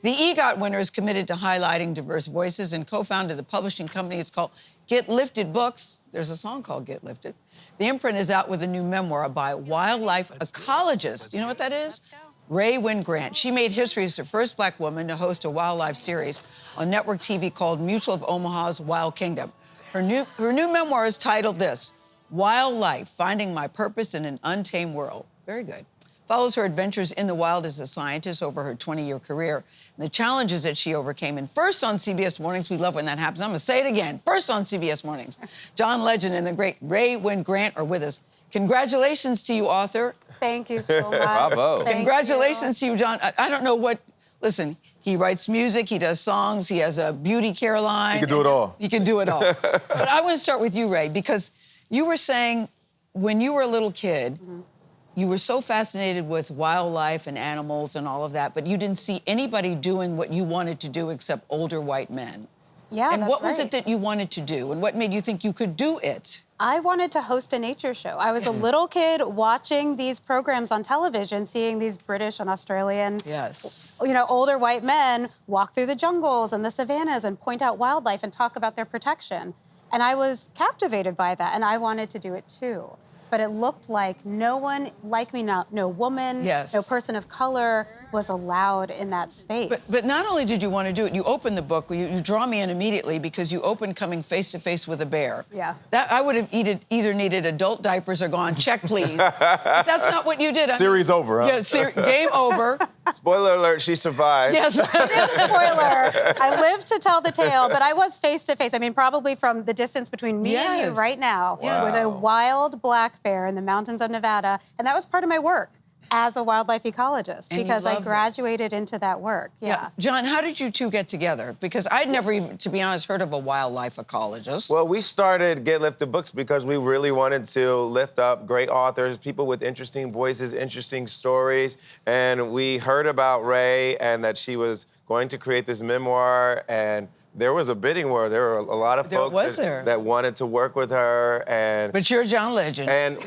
The EGOT winner is committed to highlighting diverse voices and co-founded the publishing company. It's called Get Lifted Books. There's a song called Get Lifted. The imprint is out with a new memoir by wildlife ecologist. You know what that is? Rae Wynn-Grant. She made history as the first Black woman to host a wildlife series on network TV called Mutual of Omaha's Wild Kingdom. Her new memoir is titled this, Wildlife, Finding My Purpose in an Untamed World. Very good. Follows her adventures in the wild as a scientist over her 20-year career and the challenges that she overcame. And first on CBS Mornings, we love when that happens. I'm going to say it again. First on CBS Mornings, John Legend and the great Rae Wynn-Grant are with us. Congratulations to you, author. Thank you so much. Bravo. Congratulations to you, John. I don't know what, listen, he writes music, he does songs, he has a beauty care line. He can do it all. He can do it all. But I want to start with you, Rae, because you were saying when you were a little kid, you were so fascinated with wildlife and animals and all of that, but you didn't see anybody doing what you wanted to do except older white men. Yeah, And that's what was right. it that you wanted to do, and what made you think you could do it? I wanted to host a nature show. I was a little kid watching these programs on television, seeing these British and Australian, older white men walk through the jungles and the savannas and point out wildlife and talk about their protection. And I was captivated by that, and I wanted to do it too. But it looked like no one like me, no woman, no person of color was allowed in that space. But not only did you want to do it, you opened the book, you draw me in immediately because you opened coming face to face with a bear. Yeah. That I would have either needed adult diapers or gone, check please. But that's not what you did. Series over, huh? Yeah, game over. Spoiler alert, she survived. Yes. It is a spoiler. I lived to tell the tale, but I was face to face. I mean, probably from the distance between me and you right now, with a wild black bear in the mountains of Nevada, and that was part of my work as a wildlife ecologist, because I graduated into that work. Yeah. John, how did you two get together? Because I'd never even, to be honest, heard of a wildlife ecologist. Well, we started Get Lifted Books because we really wanted to lift up great authors, people with interesting voices, interesting stories. And we heard about Rae and that she was going to create this memoir, and there was a bidding war. There were a lot of folks that wanted to work with her. But you're John Legend. And,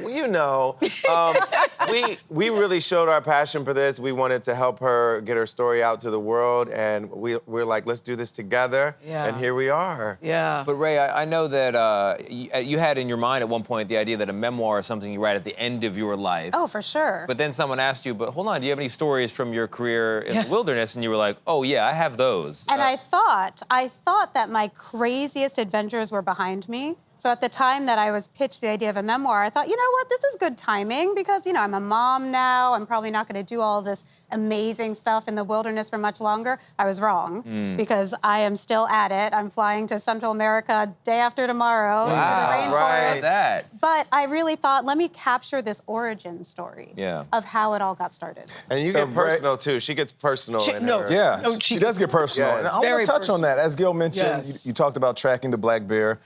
we really showed our passion for this. We wanted to help her get her story out to the world, and we're like, let's do this together. And here we are. Yeah. But Rae, I know that you had in your mind at one point the idea that a memoir is something you write at the end of your life. Oh, for sure. But then someone asked you, but hold on, do you have any stories from your career in the wilderness? And you were like, oh yeah, I have those. And I thought that my craziest adventures were behind me. So at the time that I was pitched the idea of a memoir, I thought, you know what, this is good timing because, I'm a mom now. I'm probably not going to do all this amazing stuff in the wilderness for much longer. I was wrong because I am still at it. I'm flying to Central America day after tomorrow to the rainforest. But I really thought, let me capture this origin story of how it all got started. And you get personal, too. She gets personal in her. She does get personal. Yes. And I want to touch on that. As Gayle mentioned, you talked about tracking the black bear,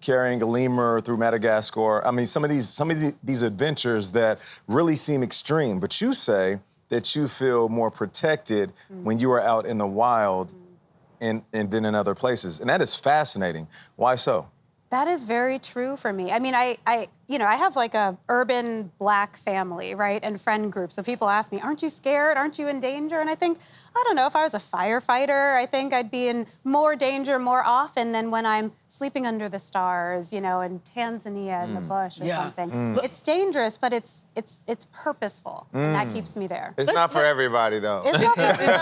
carrying a lemur through Madagascar. I mean, some of these adventures that really seem extreme, but you say that you feel more protected when you are out in the wild and than in other places. And that is fascinating. Why so? That is very true for me. I mean, I have like a urban black family, right, and friend group. So people ask me, aren't you scared? Aren't you in danger? And I think, I don't know, if I was a firefighter, I think I'd be in more danger more often than when I'm sleeping under the stars, in Tanzania in the bush or something. It's dangerous, but it's purposeful, and that keeps me there. It's not for everybody, though. It's not for everybody.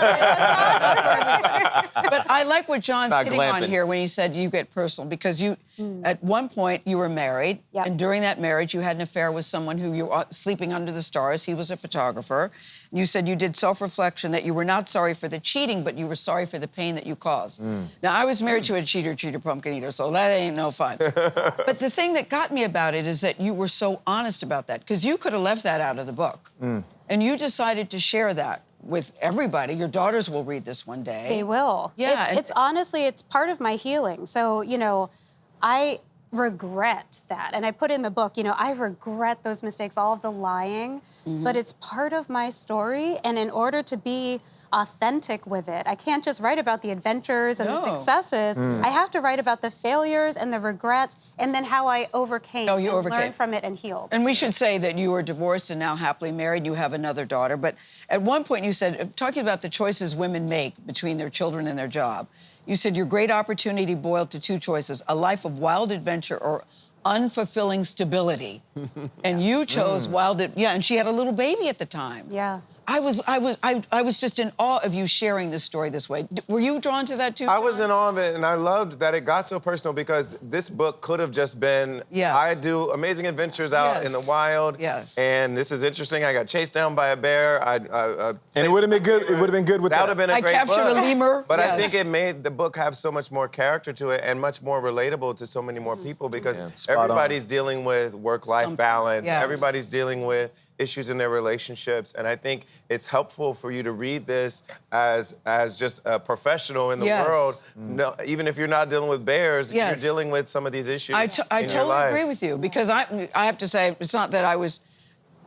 But I like what John's hitting on here when he said you get personal, because you, at one point, you were married, and during that marriage, you had an affair with someone who you were sleeping under the stars. He was a photographer. You said you did self-reflection, that you were not sorry for the cheating, but you were sorry for the pain that you caused. Now, I was married to a cheater, pumpkin eater, so that ain't no fun. But the thing that got me about it is that you were so honest about that, because you could have left that out of the book. And you decided to share that with everybody. Your daughters will read this one day. They will. Yeah. It's honestly, it's part of my healing. So, regret that. And I put in the book, I regret those mistakes, all of the lying, but it's part of my story. And in order to be authentic with it, I can't just write about the adventures and the successes. I have to write about the failures and the regrets and then how I overcame and learned from it and healed. And we should say that you are divorced and now happily married. You have another daughter. But at one point you said, talking about the choices women make between their children and their job, you said your great opportunity boiled to two choices: a life of wild adventure or unfulfilling stability. And you chose and she had a little baby at the time. Yeah. I was just in awe of you sharing this story this way. Were you drawn to that too? I was in awe of it, and I loved that it got so personal because this book could have just been, I do amazing adventures out in the wild. Yes. And this is interesting. I got chased down by a bear. And it would have been good. It would have been good with that. That would have been a great book. I captured a lemur. But I think it made the book have so much more character to it and much more relatable to so many more people because everybody's dealing with work-life balance. Yes. Everybody's dealing with issues in their relationships, and I think it's helpful for you to read this as just a professional in the world. No, even if you're not dealing with bears, you're dealing with some of these issues. I totally agree with you because I have to say it's not that I was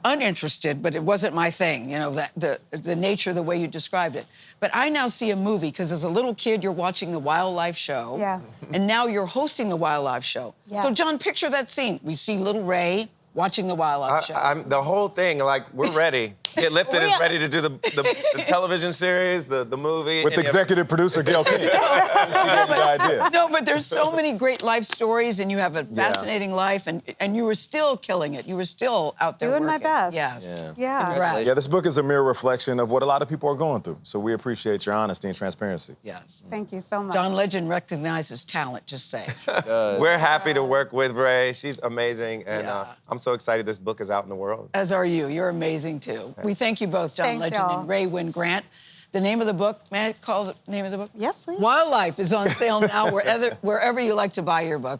uninterested, but it wasn't my thing. The nature, the way you described it. But I now see a movie because as a little kid you're watching the wildlife show, and now you're hosting the wildlife show. Yes. So John, picture that scene. We see little Rae watching the wildlife show. The whole thing, we're ready. Get Lifted is ready to do the television series, the movie. With executive producer Gayle King. She gave me the idea. No, but there's so many great life stories, and you have a fascinating life, and you were still killing it. You were still out there doing working. my best. Yes. Yeah. Yeah, this book is a mere reflection of what a lot of people are going through. So we appreciate your honesty and transparency. Yes. Thank you so much. John Legend recognizes talent, just say. We're happy to work with Rae. She's amazing, and I'm so excited this book is out in the world. As are you. You're amazing, too. We thank you both, John Thanks, Legend y'all. and Rae Wynn-Grant. The name of the book, may I call the name of the book? Yes, please. Wildlife is on sale now wherever you like to buy your books.